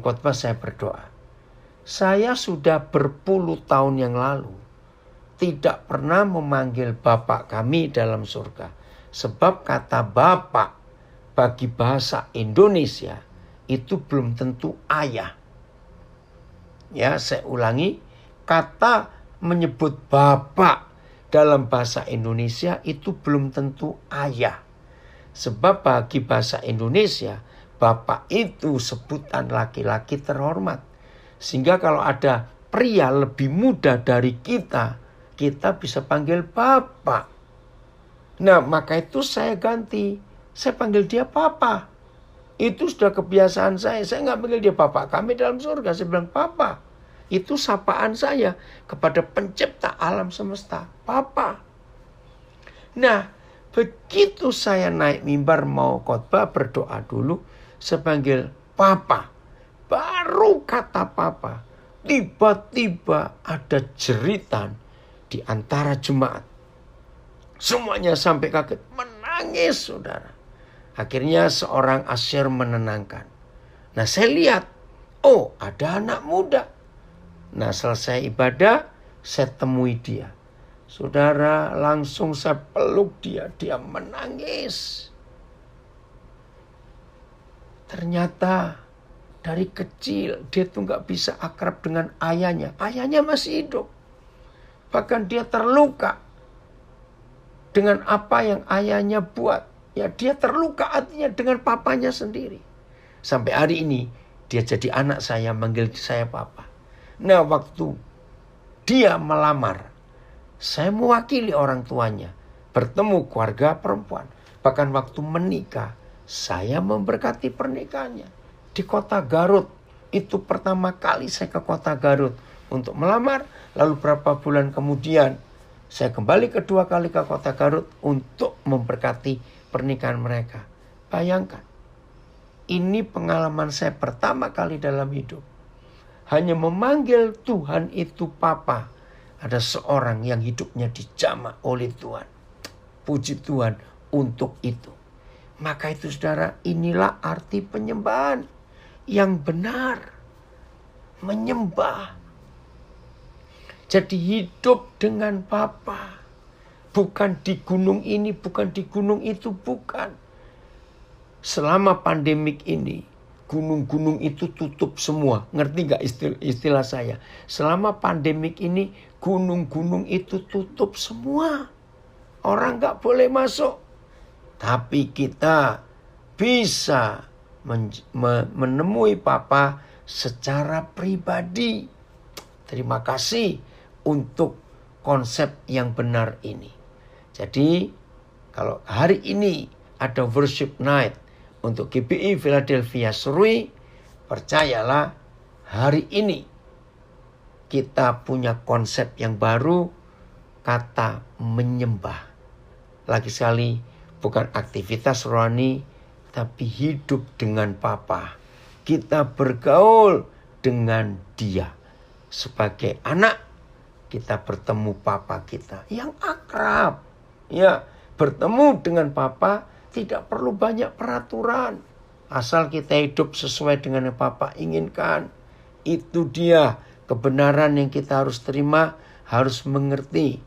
khotbah saya berdoa. Saya sudah berpuluh tahun yang lalu tidak pernah memanggil Bapak kami dalam surga. Sebab kata Bapak bagi bahasa Indonesia itu belum tentu ayah. Ya, saya ulangi, kata menyebut Bapak dalam bahasa Indonesia itu belum tentu ayah. Sebab bagi bahasa Indonesia, Bapak itu sebutan laki-laki terhormat. Sehingga kalau ada pria lebih muda dari kita, kita bisa panggil Bapak. Nah, maka itu saya ganti. Saya panggil dia Papa. Itu sudah kebiasaan saya. Saya nggak panggil dia Bapak kami dalam surga. Saya bilang Papa. Itu sapaan saya kepada pencipta alam semesta, Papa. Nah, begitu saya naik mimbar mau khotbah, berdoa dulu, saya panggil Papa. Baru kata Papa, tiba-tiba ada jeritan di antara jemaat. Semuanya sampai kaget, menangis saudara. Akhirnya seorang asyir menenangkan. Nah, saya lihat, oh ada anak muda. Nah, selesai ibadah, saya temui dia. Saudara, langsung saya peluk dia. Dia menangis. Ternyata dari kecil dia tuh gak bisa akrab dengan ayahnya. Ayahnya masih hidup. Bahkan dia terluka dengan apa yang ayahnya buat. Ya, dia terluka artinya dengan papanya sendiri. Sampai hari ini dia jadi anak saya, manggil saya Papa. Nah, waktu dia melamar, saya mewakili orang tuanya, bertemu keluarga perempuan. Bahkan waktu menikah, saya memberkati pernikahannya. Di kota Garut, itu pertama kali saya ke kota Garut untuk melamar. Lalu berapa bulan kemudian, saya kembali kedua kali ke kota Garut untuk memberkati pernikahan mereka. Bayangkan, ini pengalaman saya pertama kali dalam hidup. Hanya memanggil Tuhan itu Papa. Ada seorang yang hidupnya dijamah oleh Tuhan. Puji Tuhan untuk itu. Maka itu saudara, inilah arti penyembahan yang benar. Menyembah. Jadi hidup dengan Papa. Bukan di gunung ini, bukan di gunung itu, bukan. Selama pandemik ini, gunung-gunung itu tutup semua. Ngerti gak istilah saya? Selama pandemik ini, gunung-gunung itu tutup semua. Orang gak boleh masuk. Tapi kita bisa menemui Papa secara pribadi. Terima kasih untuk konsep yang benar ini. Jadi, kalau hari ini ada worship night untuk GBI Philadelphia Serui, percayalah hari ini kita punya konsep yang baru, kata menyembah. Lagi sekali, bukan aktivitas rohani, tapi hidup dengan Papa. Kita bergaul dengan Dia. Sebagai anak, kita bertemu Papa kita yang akrab. Ya, bertemu dengan Papa tidak perlu banyak peraturan. Asal kita hidup sesuai dengan yang Papa inginkan. Itu dia kebenaran yang kita harus terima, harus mengerti.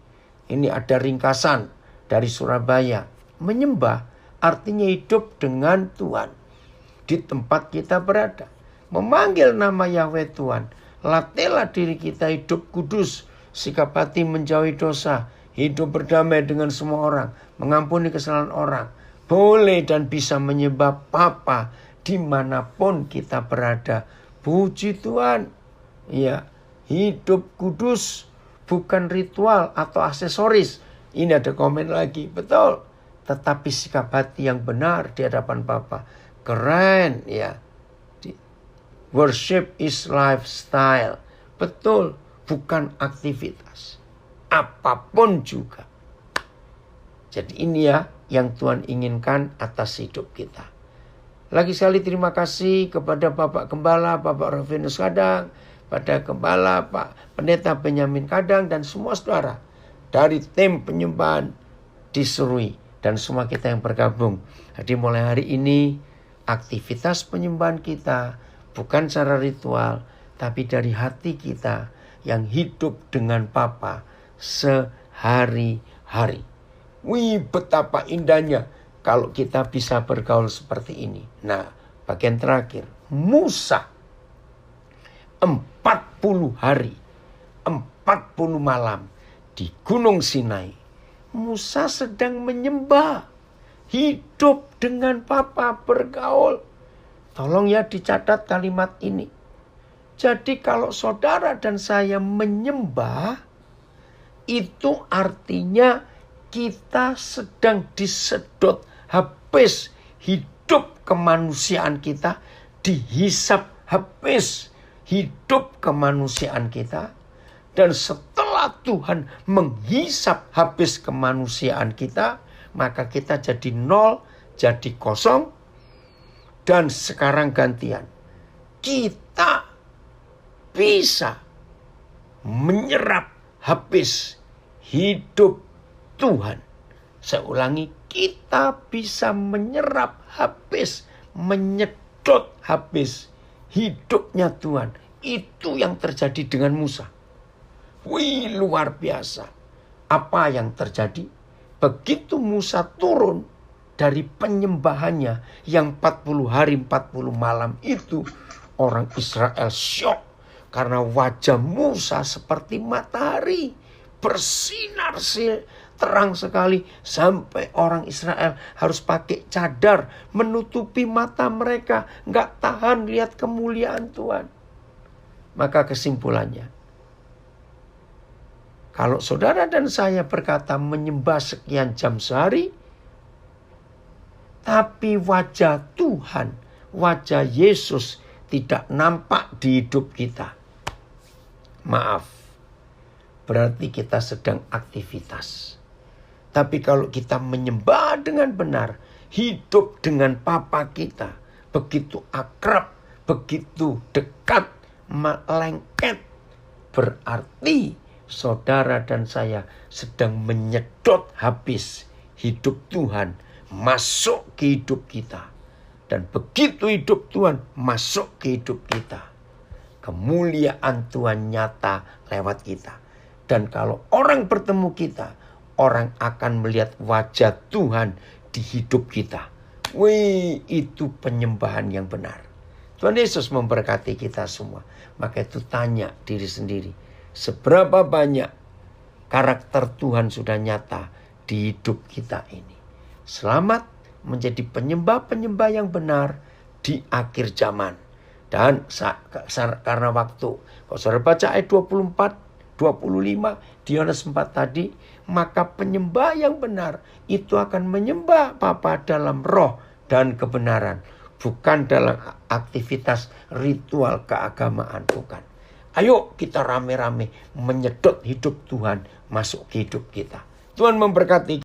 Ini ada ringkasan dari Surabaya. Menyembah artinya hidup dengan Tuhan. Di tempat kita berada. Memanggil nama Yahweh Tuhan. Latihlah diri kita hidup kudus. Sikap hati menjauhi dosa. Hidup berdamai dengan semua orang. Mengampuni kesalahan orang. Boleh dan bisa menyembah Papa dimanapun kita berada. Puji Tuhan. Ya, hidup kudus bukan ritual atau aksesoris. Ini ada komen lagi. Betul. Tetapi sikap hati yang benar di hadapan Papa. Keren ya. Worship is lifestyle. Betul. Bukan aktivitas. Apapun juga. Jadi ini ya yang Tuhan inginkan atas hidup kita. Lagi sekali terima kasih kepada Bapak Gembala, Bapak Rovinus Kadang, pada Gembala, Pak Pendeta Benyamin Kadang, dan semua saudara dari tim penyembahan di Serui dan semua kita yang bergabung. Jadi mulai hari ini aktivitas penyembahan kita bukan secara ritual, tapi dari hati kita yang hidup dengan Papa sehari-hari. Wih, betapa indahnya kalau kita bisa bergaul seperti ini. Nah, bagian terakhir, Musa 40 hari, 40 malam di Gunung Sinai. Musa sedang menyembah, hidup dengan Papa, bergaul. Tolong ya dicatat kalimat ini. Jadi kalau saudara dan saya menyembah, itu artinya kita sedang disedot habis hidup kemanusiaan kita, dihisap habis hidup kemanusiaan kita. Dan setelah Tuhan menghisap habis kemanusiaan kita, maka kita jadi nol, jadi kosong. Dan sekarang gantian. Kita bisa menyerap habis hidup Tuhan. Saya ulangi, kita bisa menyerap habis, menyedot habis hidupnya Tuhan. Itu yang terjadi dengan Musa. Wih, luar biasa. Apa yang terjadi? Begitu Musa turun dari penyembahannya yang 40 hari 40 malam itu, orang Israel syok karena wajah Musa seperti matahari, bersinar terang sekali, sampai orang Israel harus pakai cadar menutupi mata mereka, nggak tahan lihat kemuliaan Tuhan. Maka kesimpulannya, kalau saudara dan saya berkata menyembah sekian jam sehari, tapi wajah Tuhan, wajah Yesus tidak nampak di hidup kita, maaf, berarti kita sedang aktivitas. Tapi kalau kita menyembah dengan benar, hidup dengan Papa kita, begitu akrab, begitu dekat, lengket, berarti saudara dan saya sedang menyedot habis hidup Tuhan masuk ke hidup kita. Dan begitu hidup Tuhan masuk ke hidup kita, kemuliaan Tuhan nyata lewat kita. Dan kalau orang bertemu kita, orang akan melihat wajah Tuhan di hidup kita. Wih, itu penyembahan yang benar. Tuhan Yesus memberkati kita semua. Maka itu tanya diri sendiri, seberapa banyak karakter Tuhan sudah nyata di hidup kita ini. Selamat menjadi penyembah-penyembah yang benar di akhir zaman. Dan karena waktu, kalau saudara baca ayat 24, 25 di Yohanes 4 tadi, maka penyembah yang benar itu akan menyembah Bapa dalam roh dan kebenaran, bukan dalam aktivitas ritual keagamaan, bukan. Ayo kita rame-rame menyedot hidup Tuhan masuk ke hidup kita. Tuhan memberkati.